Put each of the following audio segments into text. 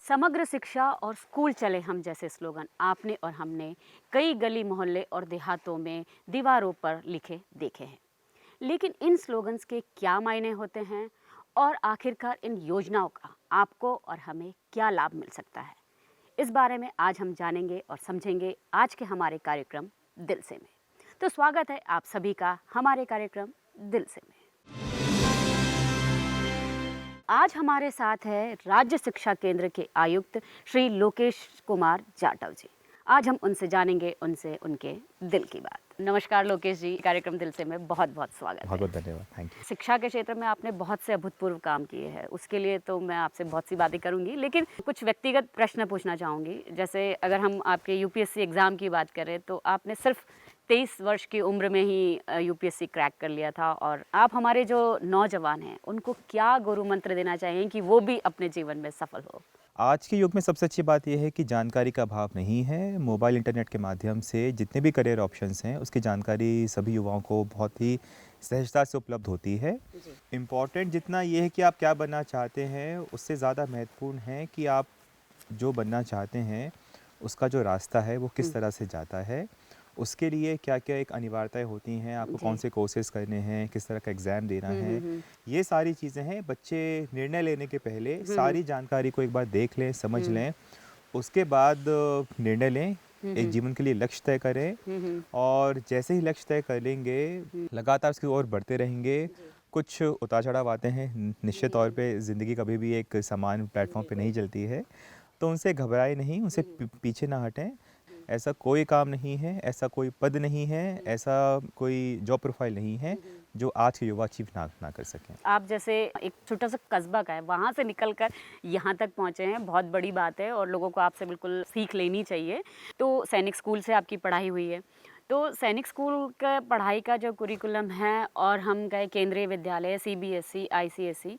समग्र शिक्षा और स्कूल चले हम जैसे स्लोगन आपने और हमने कई गली मोहल्ले और देहातों में दीवारों पर लिखे देखे हैं। लेकिन इन स्लोगन्स के क्या मायने होते हैं और आखिरकार इन योजनाओं का आपको और हमें क्या लाभ मिल सकता है, इस बारे में आज हम जानेंगे और समझेंगे आज के हमारे कार्यक्रम दिल से में। तो स्वागत है आप सभी का हमारे कार्यक्रम दिल से में। आज हमारे साथ है राज्य शिक्षा केंद्र के आयुक्त श्री लोकेश कुमार जाटव जी। आज हम उनसे जानेंगे उनके दिल की बात। नमस्कार लोकेश जी, कार्यक्रम दिल से में बहुत बहुत स्वागत है। बहुत बहुत धन्यवाद, थैंक यू। शिक्षा के क्षेत्र में आपने बहुत से अभूतपूर्व काम किए हैं, उसके लिए तो मैं आपसे बहुत सी बातें करूंगी, लेकिन कुछ व्यक्तिगत प्रश्न पूछना चाहूँगी। जैसे अगर हम आपके यूपीएससी एग्ज़ाम की बात करें तो आपने सिर्फ 23 वर्ष की उम्र में ही यूपीएससी क्रैक कर लिया था, और आप हमारे जो नौजवान हैं उनको क्या गुरु मंत्र देना चाहिए कि वो भी अपने जीवन में सफल हो? आज के युग में सबसे अच्छी बात यह है कि जानकारी का अभाव नहीं है। मोबाइल इंटरनेट के माध्यम से जितने भी करियर ऑप्शंस हैं उसकी जानकारी सभी युवाओं को बहुत ही सहजता से उपलब्ध होती है। इम्पॉर्टेंट जितना ये है कि आप क्या बनना चाहते हैं, उससे ज़्यादा महत्वपूर्ण है कि आप जो बनना चाहते हैं उसका जो रास्ता है वो किस तरह से जाता है। उसके लिए क्या क्या एक अनिवार्यताएं होती हैं, आपको कौन से कोर्सेज करने हैं, किस तरह का एग्ज़ाम देना है, ये सारी चीज़ें हैं। बच्चे निर्णय लेने के पहले सारी जानकारी को एक बार देख लें, समझ लें, उसके बाद निर्णय लें, एक जीवन के लिए लक्ष्य तय करें, और जैसे ही लक्ष्य तय कर लेंगे लगातार उसकी ओर बढ़ते रहेंगे। कुछ उतार चढ़ाव आते हैं, निश्चित तौर पे ज़िंदगी कभी भी एक समान प्लेटफॉर्म पे नहीं चलती है, तो उनसे घबराए नहीं, उनसे पीछे ना हटें। ऐसा कोई काम नहीं है, ऐसा कोई पद नहीं है, ऐसा कोई जॉब प्रोफाइल नहीं है जो आज के युवा अचीव ना कर सकें। आप जैसे एक छोटा सा कस्बा का है, वहाँ से निकलकर यहाँ तक पहुँचे हैं, बहुत बड़ी बात है और लोगों को आपसे बिल्कुल सीख लेनी चाहिए। तो सैनिक स्कूल से आपकी पढ़ाई हुई है, तो सैनिक स्कूल का पढ़ाई का जो कुरिकुलम है और हम गए केंद्रीय विद्यालय, सीबीएसई, आईसीएसई,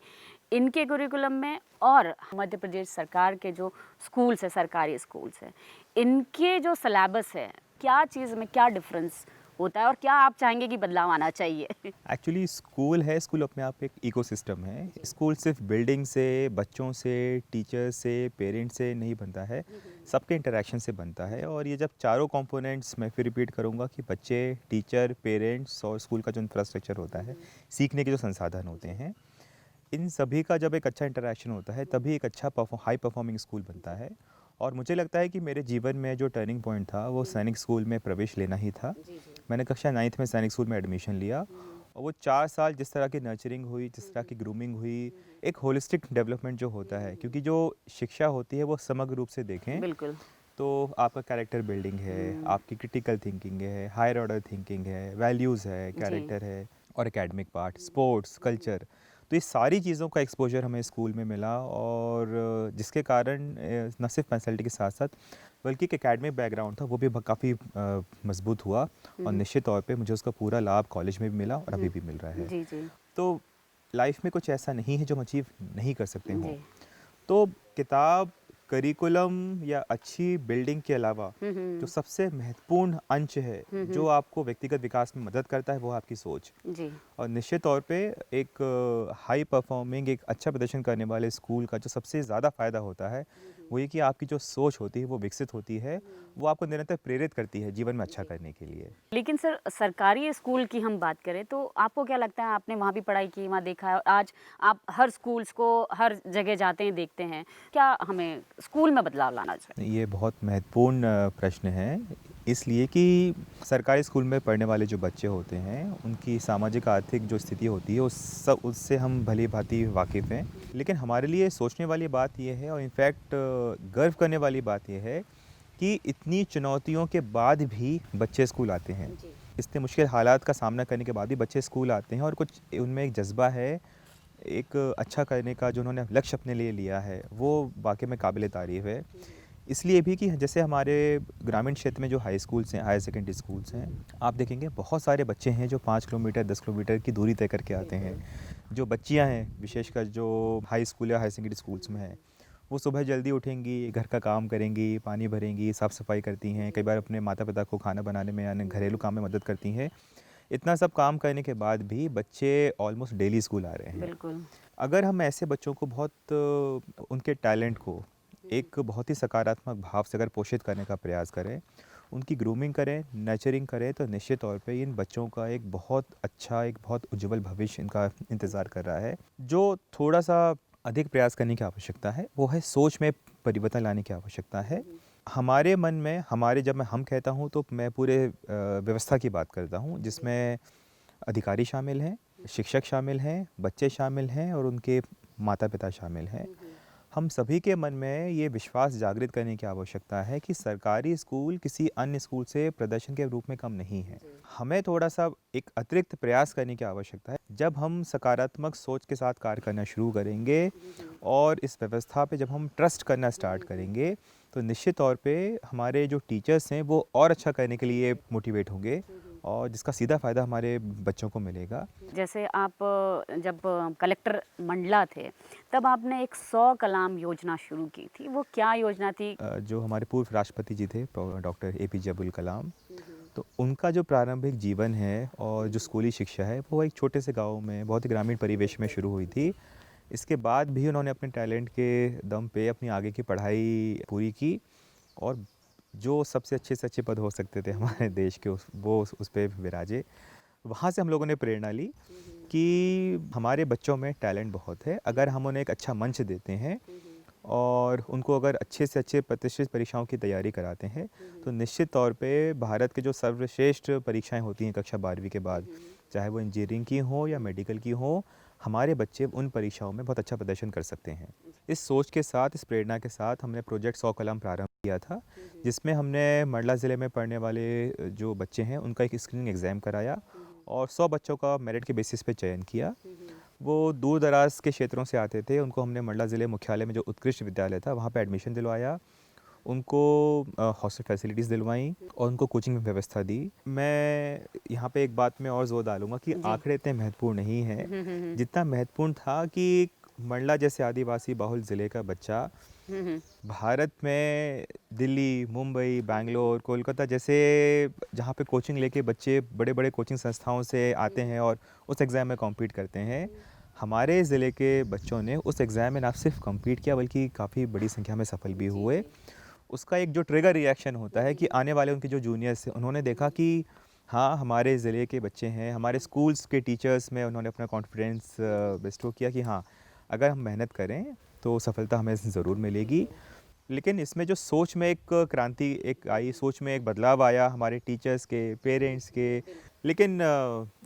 इनके कुरिकुलम में और मध्य प्रदेश सरकार के जो स्कूल्स है, सरकारी स्कूल्स हैं, इनके जो सिलेबस है, क्या चीज़ में क्या डिफरेंस होता है और क्या आप चाहेंगे कि बदलाव आना चाहिए? एक्चुअली स्कूल है, स्कूल अपने आप एक इकोसिस्टम है। स्कूल सिर्फ बिल्डिंग से, बच्चों से, टीचर से, पेरेंट्स से नहीं बनता है, सबके इंटरेक्शन से बनता है। और ये जब चारों कंपोनेंट्स, मैं फिर रिपीट करूँगा कि बच्चे, टीचर, पेरेंट्स और स्कूल का जो इंफ्रास्ट्रक्चर होता है, सीखने के जो संसाधन होते हैं, इन सभी का जब एक अच्छा इंटरेक्शन होता है तभी एक अच्छा हाई परफॉर्मिंग स्कूल बनता है। और मुझे लगता है कि मेरे जीवन में जो टर्निंग पॉइंट था वो सैनिक स्कूल में प्रवेश लेना ही था। मैंने कक्षा 9th में सैनिक स्कूल में एडमिशन लिया, और वो 4 साल जिस तरह की नर्चरिंग हुई, जिस तरह की ग्रूमिंग हुई, एक होलिस्टिक डेवलपमेंट जो होता है, क्योंकि जो शिक्षा होती है वो समग्र रूप से देखें बिल्कुल। तो आपका कैरेक्टर बिल्डिंग है, आपकी क्रिटिकल थिंकिंग है, हायर ऑर्डर थिंकिंग है, वैल्यूज़ है, जी। कैरेक्टर है, और एकेडमिक पार्ट, स्पोर्ट्स, कल्चर, तो ये सारी चीज़ों का एक्सपोजर हमें स्कूल में मिला। और जिसके कारण न सिर्फ पर्सनैलिटी के साथ साथ बल्कि एक एकेडमिक बैकग्राउंड था वो भी काफ़ी मजबूत हुआ, और निश्चित तौर पे मुझे उसका पूरा लाभ कॉलेज में भी मिला और अभी भी मिल रहा है। जी, जी। तो लाइफ में कुछ ऐसा नहीं है जो हम अचीव नहीं कर सकते हों। जी। तो किताब, करिकुलम या अच्छी बिल्डिंग के अलावा जो सबसे महत्वपूर्ण अंश है जो आपको व्यक्तिगत विकास में मदद करता है वो है आपकी सोच। जी। और निश्चित तौर पे एक हाई परफॉर्मिंग, एक अच्छा प्रदर्शन करने वाले स्कूल का जो सबसे ज़्यादा फ़ायदा होता है वो ये कि आपकी जो सोच होती है वो विकसित होती है, वो आपको निरंतर प्रेरित करती है जीवन में अच्छा करने के लिए। लेकिन सर, सरकारी स्कूल की हम बात करें तो आपको क्या लगता है, आपने वहाँ भी पढ़ाई की, वहाँ देखा है और आज आप हर स्कूल्स को हर जगह जाते हैं, देखते हैं, क्या हमें स्कूल में बदलाव लाना चाहिए? ये बहुत महत्वपूर्ण प्रश्न है, इसलिए कि सरकारी स्कूल में पढ़ने वाले जो बच्चे होते हैं उनकी सामाजिक आर्थिक जो स्थिति होती है उससे हम भली भांति वाकिफ़ हैं। लेकिन हमारे लिए सोचने वाली बात यह है, और इनफैक्ट गर्व करने वाली बात यह है कि इतनी चुनौतियों के बाद भी बच्चे स्कूल आते हैं। इतने मुश्किल हालात का सामना करने के बाद भी बच्चे स्कूल आते हैं, और कुछ उनमें एक जज्बा है, एक अच्छा करने का जो उन्होंने लक्ष्य अपने लिए लिया है, वो वाक़ई में काबिल तारीफ़ है। इसलिए भी कि जैसे हमारे ग्रामीण क्षेत्र में जो हाई स्कूल्स हैं, हायर सेकेंडरी स्कूल्स हैं, आप देखेंगे बहुत सारे बच्चे हैं जो 5 किलोमीटर, 10 किलोमीटर की दूरी तय करके आते हैं। जो बच्चियां हैं, विशेषकर जो हाई स्कूल या हायर सेकेंडरी स्कूल्स में हैं, वो सुबह जल्दी उठेंगी, घर का काम करेंगी, पानी भरेंगी, साफ़ सफाई करती हैं, कई बार अपने माता पिता को खाना बनाने में यानी घरेलू काम में मदद करती हैं। इतना सब काम करने के बाद भी बच्चे ऑलमोस्ट डेली स्कूल आ रहे हैं। बिल्कुल। अगर हम ऐसे बच्चों को बहुत उनके टैलेंट को एक बहुत ही सकारात्मक भाव से अगर पोषित करने का प्रयास करें, उनकी ग्रूमिंग करें, नर्चरिंग करें, तो निश्चित तौर पे इन बच्चों का एक बहुत अच्छा, एक बहुत उज्ज्वल भविष्य इनका इंतज़ार कर रहा है। जो थोड़ा-सा अधिक प्रयास करने की आवश्यकता है, वो है सोच में परिवर्तन लाने की आवश्यकता है। हमारे मन में, हमारे जब मैं हम कहता हूँ तो मैं पूरे व्यवस्था की बात करता हूँ, जिसमें अधिकारी शामिल हैं, शिक्षक शामिल हैं, बच्चे शामिल हैं और उनके माता-पिता शामिल हैं। हम सभी के मन में ये विश्वास जागृत करने की आवश्यकता है कि सरकारी स्कूल किसी अन्य स्कूल से प्रदर्शन के रूप में कम नहीं है। हमें थोड़ा-सा एक अतिरिक्त प्रयास करने की आवश्यकता है। जब हम सकारात्मक सोच के साथ कार्य करना शुरू करेंगे और इस व्यवस्था पे जब हम ट्रस्ट करना स्टार्ट करेंगे, तो निश्चित तौर पे हमारे जो टीचर्स हैं वो और अच्छा करने के लिए मोटिवेट होंगे और जिसका सीधा फ़ायदा हमारे बच्चों को मिलेगा। जैसे आप जब कलेक्टर मंडला थे, तब आपने एक 100 कलाम योजना शुरू की थी। वो क्या योजना थी? जो हमारे पूर्व राष्ट्रपति जी थे डॉक्टर एपीजे अब्दुल कलाम, तो उनका जो प्रारंभिक जीवन है और जो स्कूली शिक्षा है वो एक छोटे से गांव में बहुत ही ग्रामीण परिवेश में शुरू हुई थी। इसके बाद भी उन्होंने अपने टैलेंट के दम पे अपनी आगे की पढ़ाई पूरी की और जो सबसे अच्छे से अच्छे पद हो सकते थे हमारे देश के उस पे विराजे। वहाँ से हम लोगों ने प्रेरणा ली कि हमारे बच्चों में टैलेंट बहुत है, अगर हम उन्हें एक अच्छा मंच देते हैं और उनको अगर अच्छे से अच्छे प्रतिष्ठित परीक्षाओं की तैयारी कराते हैं, तो निश्चित तौर पे भारत के जो सर्वश्रेष्ठ परीक्षाएं होती हैं कक्षा 12वीं के बाद, चाहे वो इंजीनियरिंग की हो या मेडिकल की हो, हमारे बच्चे उन परीक्षाओं में बहुत अच्छा प्रदर्शन कर सकते हैं। इस सोच के साथ, इस प्रेरणा के साथ हमने प्रोजेक्ट 100 कलम प्रारंभ किया था, जिसमें हमने मंडला ज़िले में पढ़ने वाले जो बच्चे हैं उनका एक स्क्रीनिंग एग्ज़ाम कराया और 100 बच्चों का मेरिट के बेसिस पे चयन किया। वो दूर दराज के क्षेत्रों से आते थे, उनको हमने मंडला ज़िले मुख्यालय में जो उत्कृष्ट विद्यालय था वहाँ पे एडमिशन दिलवाया, उनको हॉस्टल फैसिलिटीज़ दिलवाई और उनको कोचिंग की व्यवस्था दी। मैं यहाँ पे एक बात में और ज़ोर डालूँगा कि आंकड़े इतने महत्वपूर्ण नहीं हैं, जितना महत्वपूर्ण था कि मंडला जैसे आदिवासी बहुल ज़िले का बच्चा भारत में दिल्ली, मुंबई, बैंगलोर, कोलकाता जैसे जहाँ पे कोचिंग लेके बच्चे बड़े-बड़े कोचिंग संस्थाओं से आते हैं और उस एग्ज़ाम में कॉम्पीट करते हैं। हमारे ज़िले के बच्चों ने उस एग्ज़ाम में ना सिर्फ कॉम्पीट किया बल्कि काफ़ी बड़ी संख्या में सफल भी हुए। उसका एक जो ट्रिगर रिएक्शन होता है कि आने वाले उनके जो जूनियर्स हैं, उन्होंने देखा कि हाँ, हमारे ज़िले के बच्चे हैं, हमारे स्कूल्स के टीचर्स में उन्होंने अपना कॉन्फिडेंस बेस्टो किया कि हाँ, अगर हम मेहनत करें तो सफलता हमें ज़रूर मिलेगी। लेकिन इसमें जो सोच में एक क्रांति एक आई, सोच में एक बदलाव आया हमारे टीचर्स के, पेरेंट्स के, लेकिन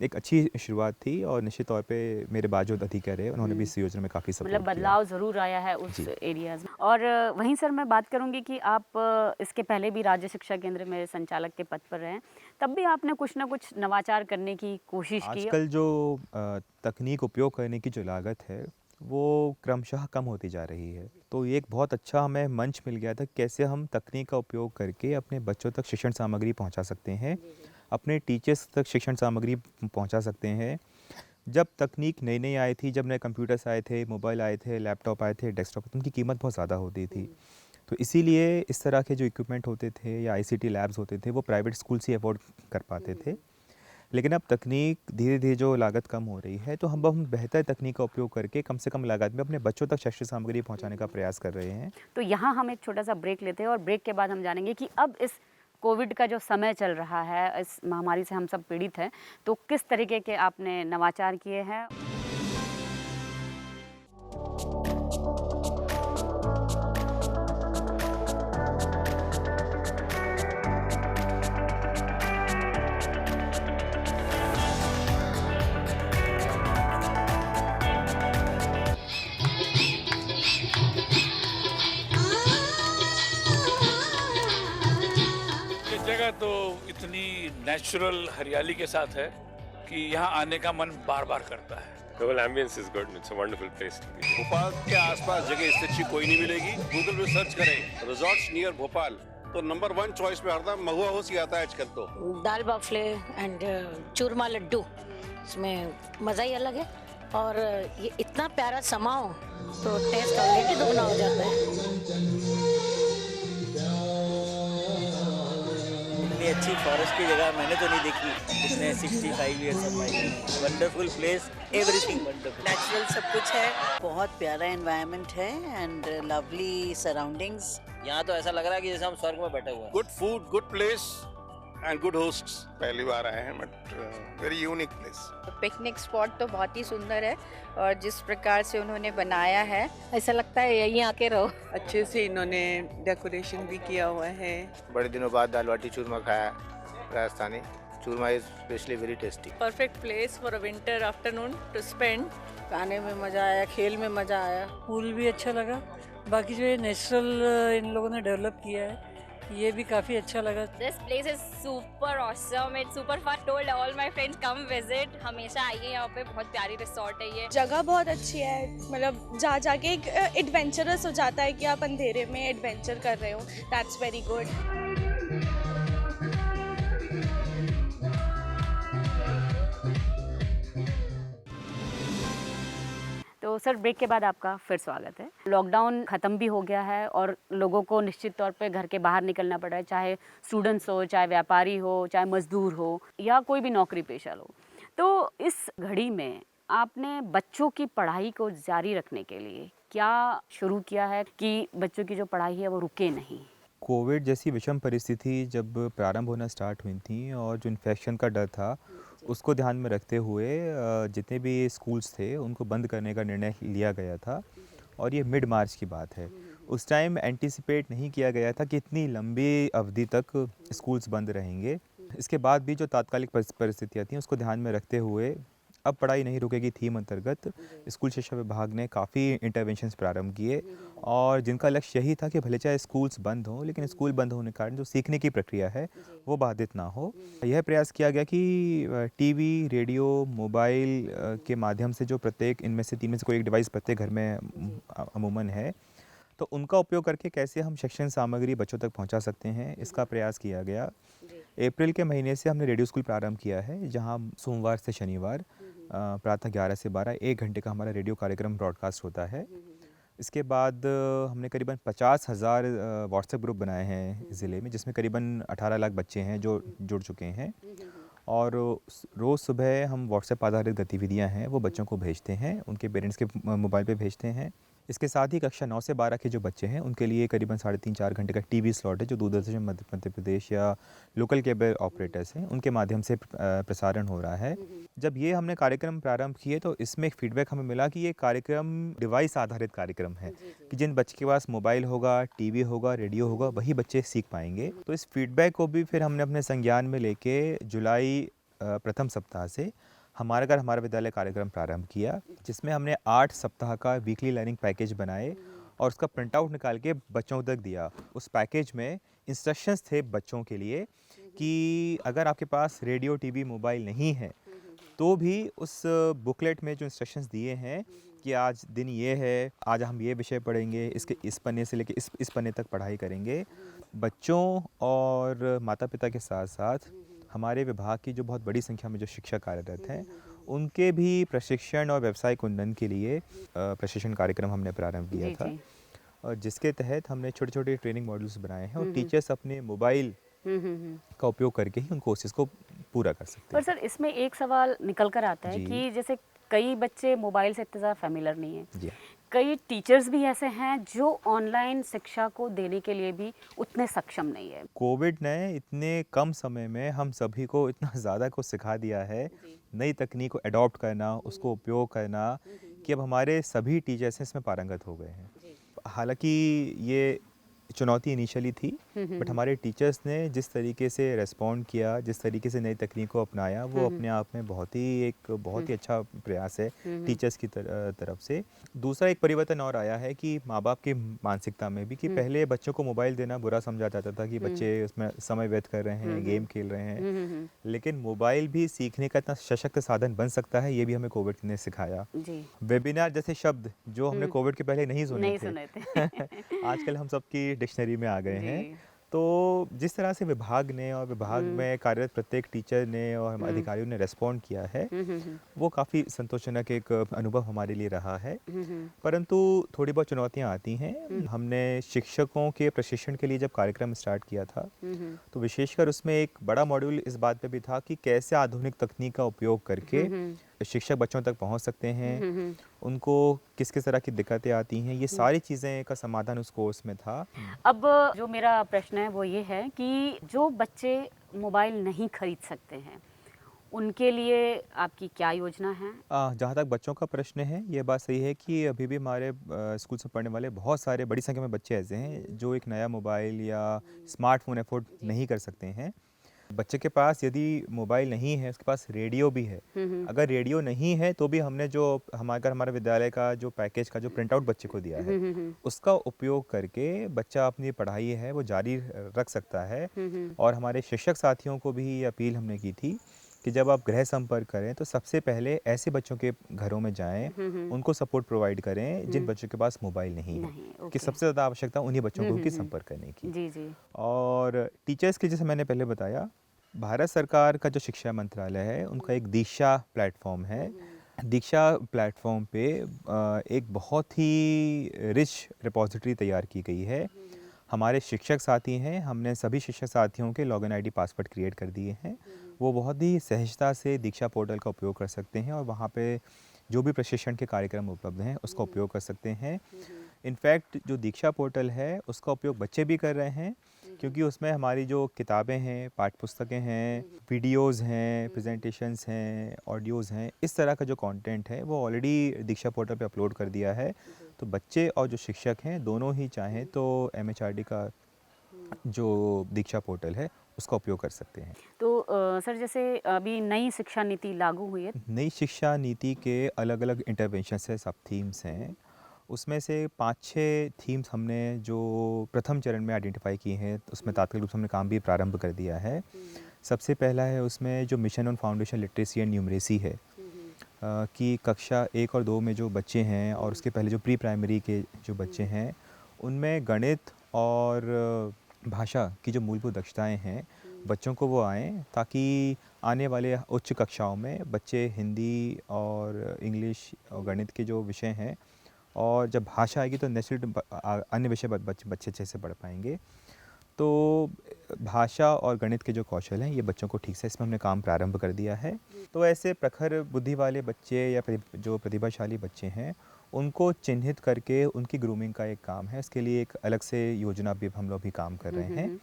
एक अच्छी शुरुआत थी और निश्चित तौर पे मेरे बाद जो अधिकारी हैं उन्होंने भी इस योजना में काफ़ी सपोर्ट मतलब किया। बदलाव ज़रूर आया है उस जी। एरियाज़ में। और वहीं सर मैं बात करूँगी कि आप इसके पहले भी राज्य शिक्षा केंद्र में संचालक के पद पर रहे हैं, तब भी आपने कुछ ना कुछ नवाचार करने की कोशिश की। आजकल जो तकनीक उपयोग करने की जो लागत है वो क्रमशः कम होती जा रही है, तो ये एक बहुत अच्छा हमें मंच मिल गया था कैसे हम तकनीक का उपयोग करके अपने बच्चों तक शिक्षण सामग्री पहुंचा सकते हैं, अपने टीचर्स तक शिक्षण सामग्री पहुंचा सकते हैं। जब तकनीक नई नई आई थी, जब नए कंप्यूटर्स आए थे, मोबाइल आए थे, लैपटॉप आए थे, डेस्कटॉप, तो उनकी कीमत बहुत ज़्यादा होती थी। तो इसीलिए इस तरह के जो इक्विपमेंट होते थे या आईसीटी लैब्स होते थे वो प्राइवेट स्कूल्स ही अफोर्ड कर पाते थे। लेकिन अब तकनीक धीरे-धीरे जो लागत कम हो रही है, तो हम बेहतर तकनीक का उपयोग करके कम से कम लागत में अपने बच्चों तक शैक्षिक सामग्री पहुंचाने का प्रयास कर रहे हैं। तो यहाँ हम एक छोटा सा ब्रेक लेते हैं और ब्रेक के बाद हम जानेंगे कि अब इस कोविड का जो समय चल रहा है, इस महामारी से हम सब पीड़ित हैं, तो किस तरीके के आपने नवाचार किए हैं। ये जगह तो इतनी नेचुरल हरियाली के साथ है कि यहाँ आने का मन बार बार करता है। The whole ambience is good. It's a wonderful place to be. Bhopal के आसपास जगह इससे अच्छी कोई नहीं मिलेगी। गूगल पे सर्च करें रिजॉर्ट्स नियर भोपाल तो नंबर 1 चॉइस में हरदम महुआ हाउस ही आता है आजकल तो। दाल बाफले एंड चूरमा लड्डू, इसमें मज़ा ही अलग है। और ये इतना प्यारा समा हो तो टेस्ट ऑलरेडी दुगना हो जाता है। अच्छी फॉरेस्ट की जगह मैंने तो नहीं देखी इसने 65 years of my wonderful place everything wonderful natural सब कुछ है, बहुत प्यारा एनवायरनमेंट है एंड लवली सराउंडिंग्स। यहाँ तो ऐसा लग रहा है कि जैसे हम स्वर्ग में बैठे हुए हैं। Good food, good place and good hosts. पहली बार आए हैं but very unique place. Picnic spot तो बहुत ही सुंदर है और जिस प्रकार से उन्होंने बनाया है ऐसा लगता है यहीं आके रहो। अच्छे से इन्होंने डेकोरेशन भी किया हुआ है। बड़े दिनों बाद दाल बाटी चूरमा खाया, Rajasthani churma is specially very tasty. Perfect place for a winter afternoon to spend. गाने में मज़ा आया, खेल में मज़ा आया, पूल भी अच्छा लगा। बाकी जो ये नेचुरल इन लोगों ने डेवलप किया है ये भी काफ़ी अच्छा लगा। This place is super awesome, it's super fun. Told all my friends come visit, हमेशा आइए यहाँ पे, बहुत प्यारी रिसोर्ट है ये। जगह बहुत अच्छी है, मतलब जा जाके एक एडवेंचरस हो जाता है कि आप अंधेरे में एडवेंचर कर रहे हो। That's very good. तो सर ब्रेक के बाद आपका फिर स्वागत है। लॉकडाउन ख़त्म भी हो गया है और लोगों को निश्चित तौर पे घर के बाहर निकलना पड़ रहा है, चाहे स्टूडेंट्स हो, चाहे व्यापारी हो, चाहे मजदूर हो या कोई भी नौकरी पेशा हो। तो इस घड़ी में आपने बच्चों की पढ़ाई को जारी रखने के लिए क्या शुरू किया है कि बच्चों की जो पढ़ाई है वो रुके नहीं? कोविड जैसी विषम परिस्थिति जब प्रारंभ होना स्टार्ट हुई थी और जो इन्फेक्शन का डर था उसको ध्यान में रखते हुए जितने भी स्कूल्स थे उनको बंद करने का निर्णय लिया गया था और ये मिड मार्च की बात है। उस टाइम एंटिसिपेट नहीं किया गया था कि इतनी लंबी अवधि तक स्कूल्स बंद रहेंगे। इसके बाद भी जो तात्कालिक परिस्थितियाँ थीं उसको ध्यान में रखते हुए अब पढ़ाई नहीं रुकेगी थीम अंतर्गत स्कूल शिक्षा विभाग ने काफ़ी इंटरवेंशंस प्रारंभ किए और जिनका लक्ष्य यही था कि भले चाहे स्कूल्स बंद हों लेकिन स्कूल बंद होने के कारण जो सीखने की प्रक्रिया है वो बाधित ना हो। यह प्रयास किया गया कि टीवी, रेडियो, मोबाइल के माध्यम से जो प्रत्येक इनमें से तीन में से कोई एक डिवाइस प्रत्येक घर में अमूमन है तो उनका उपयोग करके कैसे हम शैक्षणिक सामग्री बच्चों तक पहुंचा सकते हैं, इसका प्रयास किया गया। अप्रैल के महीने से हमने रेडियो स्कूल प्रारंभ किया है जहां सोमवार से शनिवार प्रातः 11 से 12 1 घंटे का हमारा रेडियो कार्यक्रम ब्रॉडकास्ट होता है। इसके बाद हमने करीबन 50,000 व्हाट्सएप ग्रुप बनाए हैं ज़िले में जिसमें करीबन 18 लाख बच्चे हैं जो जुड़ चुके हैं और रोज़ सुबह हम व्हाट्सएप आधारित गतिविधियां हैं वो बच्चों को भेजते हैं, उनके पेरेंट्स के मोबाइल पे भेजते हैं। इसके साथ ही कक्षा 9 से 12 के जो बच्चे हैं उनके लिए करीबन 3.5-4 घंटे का टीवी स्लॉट है जो दूरदर्शन मध्य प्रदेश या लोकल केबल ऑपरेटर्स हैं उनके माध्यम से प्रसारण हो रहा है। जब ये हमने कार्यक्रम प्रारंभ किए तो इसमें एक फीडबैक हमें मिला कि ये कार्यक्रम डिवाइस आधारित कार्यक्रम है कि जिन बच्चे के पास मोबाइल होगा, टीवी होगा, रेडियो होगा वही बच्चे सीख पाएंगे। तो इस फीडबैक को भी फिर हमने अपने संज्ञान में लेके जुलाई प्रथम सप्ताह से हमारा घर हमारा विद्यालय कार्यक्रम प्रारंभ किया जिसमें हमने 8 सप्ताह का वीकली लर्निंग पैकेज बनाए और उसका प्रिंट आउट निकाल के बच्चों तक दिया। उस पैकेज में इंस्ट्रक्शंस थे बच्चों के लिए कि अगर आपके पास रेडियो, टीवी, मोबाइल नहीं है तो भी उस बुकलेट में जो इंस्ट्रक्शंस दिए हैं कि आज दिन ये है, आज हम ये विषय पढ़ेंगे, इसके इस पन्ने से लेकर इस पन्ने तक पढ़ाई करेंगे। बच्चों और माता पिता के साथ साथ हमारे विभाग की जो बहुत बड़ी संख्या में जो शिक्षक कार्यरत हैं उनके भी प्रशिक्षण और व्यवसायिक उन्नयन के लिए प्रशिक्षण कार्यक्रम हमने प्रारंभ किया था और जिसके तहत हमने छोटे छोटे ट्रेनिंग मॉड्यूल्स बनाए हैं और टीचर्स अपने मोबाइल का उपयोग करके ही उन कोर्सेज को पूरा कर सकते हैं। पर सर इसमें एक सवाल निकल कर आता है कि जैसे कई बच्चे मोबाइल से इतना ज़्यादा फैमिलियर नहीं है, कई टीचर्स भी ऐसे हैं जो ऑनलाइन शिक्षा को देने के लिए भी उतने सक्षम नहीं है। कोविड ने इतने कम समय में हम सभी को इतना ज़्यादा कुछ सिखा दिया है, नई तकनीक को अडॉप्ट करना, उसको उपयोग करना कि अब हमारे सभी टीचर्स इसमें पारंगत हो गए हैं। हालांकि ये चुनौती इनिशियली थी बट हमारे टीचर्स ने जिस तरीके से रेस्पॉन्ड किया, जिस तरीके से नई तकनीक को अपनाया वो अपने आप में बहुत ही अच्छा प्रयास है टीचर्स की तरफ से। दूसरा एक परिवर्तन और आया है कि माँ बाप की मानसिकता में भी कि पहले बच्चों को मोबाइल देना बुरा समझा जाता था कि बच्चे उसमें समय व्यर्थ कर रहे हैं, गेम खेल रहे हैं, लेकिन मोबाइल भी सीखने का इतना सशक्त साधन बन सकता है, ये भी हमें कोविड ने सिखाया। वेबिनार जैसे शब्द जो हमने कोविड के पहले नहीं सुने थे आजकल हम सबकी डिक्शनरी में आ गए हैं। तो जिस तरह से विभाग ने और विभाग में कार्यरत प्रत्येक टीचर ने और हम अधिकारियों ने रेस्पॉन्ड किया है, वो काफ़ी संतोषजनक एक अनुभव हमारे लिए रहा है। परंतु थोड़ी बहुत चुनौतियां आती हैं। हमने शिक्षकों के प्रशिक्षण के लिए जब कार्यक्रम स्टार्ट किया था, तो विशेषकर उसमें एक बड़ा मॉड्यूल इस बात पे भी था कि कैसे आधुनिक तकनीक का उपयोग करके शिक्षक बच्चों तक पहुंच सकते हैं, उनको किस किस तरह की दिक्कतें आती हैं, ये सारी चीज़ें का समाधान उस कोर्स में था। अब जो मेरा प्रश्न है वो ये है कि जो बच्चे मोबाइल नहीं खरीद सकते हैं, उनके लिए आपकी क्या योजना है? जहाँ तक बच्चों का प्रश्न है, ये बात सही है कि अभी भी हमारे स्कूल से पढ़ने वाले बहुत सारे बड़ी संख्या में बच्चे ऐसे हैं जो एक नया मोबाइल या स्मार्टफोन अफोर्ड नहीं कर सकते हैं। बच्चे के पास यदि मोबाइल नहीं है, उसके पास रेडियो भी है। अगर रेडियो नहीं है तो भी हमने जो हमारे विद्यालय का जो पैकेज का जो प्रिंट आउट बच्चे को दिया है, उसका उपयोग करके बच्चा अपनी पढ़ाई है वो जारी रख सकता है। और हमारे शिक्षक साथियों को भी ये अपील हमने की थी कि जब आप गृह संपर्क करें तो सबसे पहले ऐसे बच्चों के घरों में जाएं, उनको सपोर्ट प्रोवाइड करें जिन बच्चों के पास मोबाइल नहीं है, कि सबसे ज़्यादा आवश्यकता उन्हीं बच्चों को की संपर्क करने की। जी। और टीचर्स के, जैसे मैंने पहले बताया, भारत सरकार का जो शिक्षा मंत्रालय है, उनका एक दीक्षा प्लेटफॉर्म है। दीक्षा प्लेटफॉर्म पे एक बहुत ही रिच रिपॉजिटरी तैयार की गई है। हमारे शिक्षक साथी हैं, हमने सभी शिक्षक साथियों के लॉगिन आईडी पासवर्ड क्रिएट कर दिए हैं। वो बहुत ही सहजता से दीक्षा पोर्टल का उपयोग कर सकते हैं और वहाँ पे जो भी प्रशिक्षण के कार्यक्रम उपलब्ध हैं उसका उपयोग कर सकते हैं। इनफैक्ट जो दीक्षा पोर्टल है उसका उपयोग बच्चे भी कर रहे हैं, क्योंकि उसमें हमारी जो किताबें हैं, पाठ्य पुस्तकें हैं, वीडियोज़ हैं, प्रेजेंटेशंस हैं, ऑडियोज़ हैं, इस तरह का जो कंटेंट है वो ऑलरेडी दीक्षा पोर्टल पे अपलोड कर दिया है। तो बच्चे और जो शिक्षक हैं दोनों ही चाहें तो MHRD का जो दीक्षा पोर्टल है उसका उपयोग कर सकते हैं। तो सर, जैसे अभी नई शिक्षा नीति लागू हुई है, नई शिक्षा नीति के अलग अलग इंटरवेंशंस है, सब थीम्स हैं। उसमें से 5-6 थीम्स हमने जो प्रथम चरण में आइडेंटिफाई किए हैं, उसमें तात्कालिक रूप से हमने काम भी प्रारंभ कर दिया है। सबसे पहला है उसमें जो mission on foundation literacy and numeracy है, कि कक्षा 1 और 2 में जो बच्चे हैं और उसके पहले जो प्री प्राइमरी के जो बच्चे हैं, उनमें गणित और भाषा की जो मूलभूत दक्षताएं हैं बच्चों को वो आएँ, ताकि आने वाले उच्च कक्षाओं में बच्चे हिंदी और इंग्लिश और गणित के जो विषय हैं, और जब भाषा आएगी तो नेचुरल अन्य विषय बच्चे अच्छे से पढ़ पाएंगे। तो भाषा और गणित के जो कौशल हैं ये बच्चों को ठीक से, इसमें हमने काम प्रारंभ कर दिया है। तो ऐसे प्रखर बुद्धि वाले बच्चे या जो प्रतिभाशाली बच्चे हैं उनको चिन्हित करके उनकी ग्रूमिंग का एक काम है। इसके लिए एक अलग से योजना भी हम लोग भी काम कर रहे हैं,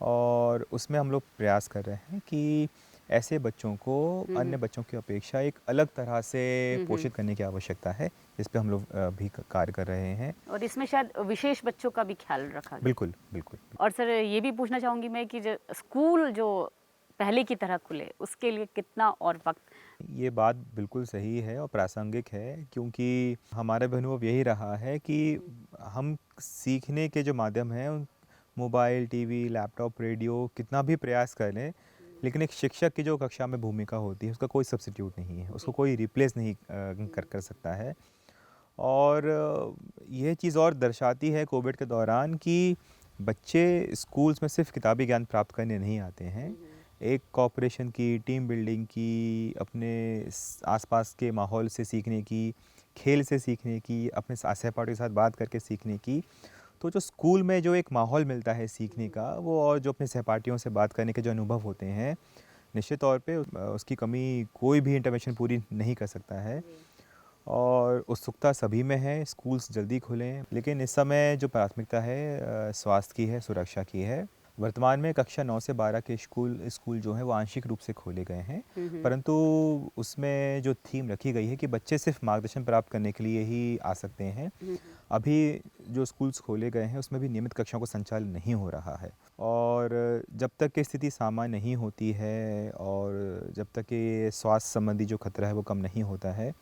और उसमें हम लोग प्रयास कर रहे हैं कि ऐसे बच्चों को अन्य बच्चों की अपेक्षा एक अलग तरह से पोषित करने की आवश्यकता है, इस पे हम लोग भी कार्य कर रहे हैं। और इसमें शायद विशेष बच्चों का भी ख्याल रखा गया। बिल्कुल बिल्कुल। और सर, ये भी पूछना चाहूँगी मैं कि जो स्कूल जो पहले की तरह खुले, उसके लिए कितना और वक्त? ये बात बिल्कुल सही है और प्रासंगिक है, क्योंकि हमारा भी अनुभव यही रहा है कि हम सीखने के जो माध्यम हैं, मोबाइल, टीवी, लैपटॉप, रेडियो, कितना भी प्रयास कर लें, लेकिन एक शिक्षक की जो कक्षा में भूमिका होती है उसका कोई सब्स्टिट्यूट नहीं है, उसको कोई रिप्लेस नहीं कर सकता है। और यह चीज़ और दर्शाती है कोविड के दौरान कि बच्चे स्कूल्स में सिर्फ किताबी ज्ञान प्राप्त करने नहीं आते हैं, एक कॉपरेशन की, टीम बिल्डिंग की, अपने आसपास के माहौल से सीखने की, खेल से सीखने की, अपने सहपाठियों के साथ बात करके सीखने की। तो जो स्कूल में जो एक माहौल मिलता है सीखने का, वो और जो अपने सहपाठियों से बात करने के जो अनुभव होते हैं, निश्चित तौर पे उसकी कमी कोई भी इंटरवेंशन पूरी नहीं कर सकता है। और उत्सुकता सभी में है, स्कूल्स जल्दी खुलें, लेकिन इस समय जो प्राथमिकता है स्वास्थ्य की है, सुरक्षा की है। वर्तमान में कक्षा 9 से 12 के स्कूल जो हैं वो आंशिक रूप से खोले गए हैं, परंतु उसमें जो थीम रखी गई है कि बच्चे सिर्फ मार्गदर्शन प्राप्त करने के लिए ही आ सकते हैं। अभी जो स्कूल्स खोले गए हैं उसमें भी नियमित कक्षाओं का संचालन नहीं हो रहा है, और जब तक की स्थिति सामान्य नहीं होती है और जब तक कि स्वास्थ्य संबंधी जो खतरा है वो कम नहीं होता है,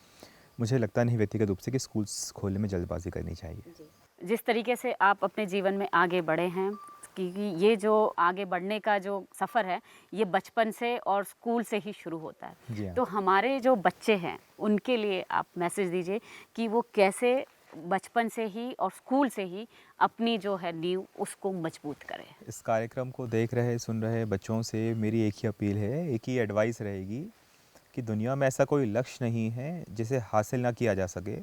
मुझे लगता नहीं व्यक्तिगत रूप से कि स्कूल्स खोलने में जल्दबाजी करनी चाहिए। जिस तरीके से आप अपने जीवन में आगे बढ़े हैं, क्योंकि ये जो आगे बढ़ने का जो सफ़र है ये बचपन से और स्कूल से ही शुरू होता है, तो हमारे जो बच्चे हैं उनके लिए आप मैसेज दीजिए कि वो कैसे बचपन से ही और स्कूल से ही अपनी जो है नींव उसको मजबूत करें। इस कार्यक्रम को देख रहे सुन रहे बच्चों से मेरी एक ही अपील है, एक ही एडवाइस रहेगी कि दुनिया में ऐसा कोई लक्ष्य नहीं है जिसे हासिल ना किया जा सके,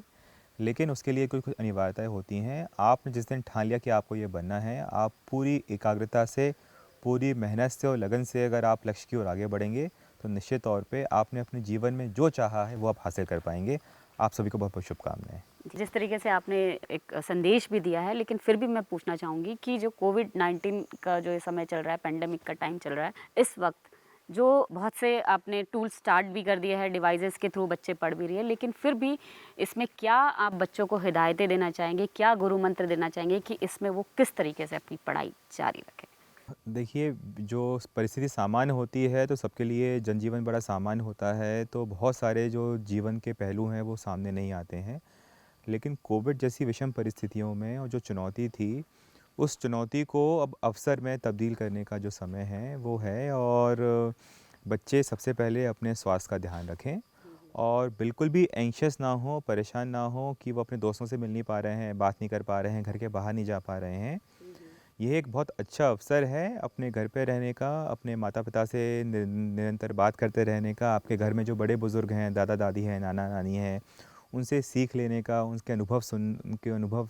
लेकिन उसके लिए कुछ अनिवार्यताएं होती हैं। आपने जिस दिन ठान लिया कि आपको ये बनना है, आप पूरी एकाग्रता से, पूरी मेहनत से और लगन से अगर आप लक्ष्य की ओर आगे बढ़ेंगे तो निश्चित तौर पे आपने अपने जीवन में जो चाहा है वो आप हासिल कर पाएंगे। आप सभी को बहुत बहुत शुभकामनाएं। जिस तरीके से आपने एक संदेश भी दिया है, लेकिन फिर भी मैं पूछना चाहूँगी कि जो कोविड-19 का जो ये समय चल रहा है, पेंडेमिक का टाइम चल रहा है, इस वक्त जो बहुत से आपने टूल स्टार्ट भी कर दिए हैं, डिवाइसेस के थ्रू बच्चे पढ़ भी रही है, लेकिन फिर भी इसमें क्या आप बच्चों को हिदायतें देना चाहेंगे, क्या गुरु मंत्र देना चाहेंगे कि इसमें वो किस तरीके से अपनी पढ़ाई जारी रखें? देखिए, जो परिस्थिति सामान्य होती है तो सबके लिए जनजीवन बड़ा सामान्य होता है, तो बहुत सारे जो जीवन के पहलू हैं वो सामने नहीं आते हैं। लेकिन कोविड जैसी विषम परिस्थितियों में और जो चुनौती थी, उस चुनौती को अब अवसर में तब्दील करने का जो समय है वो है। और बच्चे सबसे पहले अपने स्वास्थ्य का ध्यान रखें और बिल्कुल भी एंशियस ना हो, परेशान ना हो कि वो अपने दोस्तों से मिल नहीं पा रहे हैं, बात नहीं कर पा रहे हैं, घर के बाहर नहीं जा पा रहे हैं। ये एक बहुत अच्छा अवसर है अपने घर पे रहने का, अपने माता-पिता से निरंतर बात करते रहने का, आपके घर में जो बड़े बुज़ुर्ग हैं, दादा-दादी हैं, नाना-नानी हैं, उनसे सीख लेने का, उनके अनुभव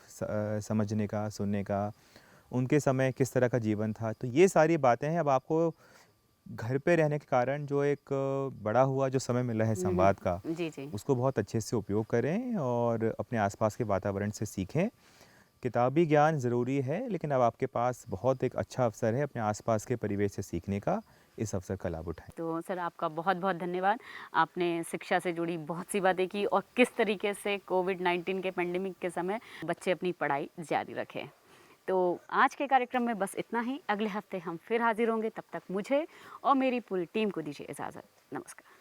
समझने का, सुनने का, उनके समय किस तरह का जीवन था। तो ये सारी बातें हैं। अब आपको घर पे रहने के कारण जो एक बड़ा हुआ जो समय मिला है संवाद का, जी, जी। उसको बहुत अच्छे से उपयोग करें और अपने आस-पास के वातावरण से सीखें। किताबी ज्ञान ज़रूरी है, लेकिन अब आपके पास बहुत एक अच्छा अवसर है अपने आसपास के परिवेश से सीखने का। इस अवसर का लाभ उठाएं। तो सर आपका बहुत-बहुत धन्यवाद। आपने शिक्षा से जुड़ी बहुत सी बातें की और किस तरीके से कोविड-19 के पेंडेमिक के समय बच्चे अपनी पढ़ाई जारी रखें। तो आज के कार्यक्रम में बस इतना ही। अगले हफ्ते हम फिर हाजिर होंगे। तब तक मुझे और मेरी पूरी टीम को दीजिए इजाज़त। नमस्कार।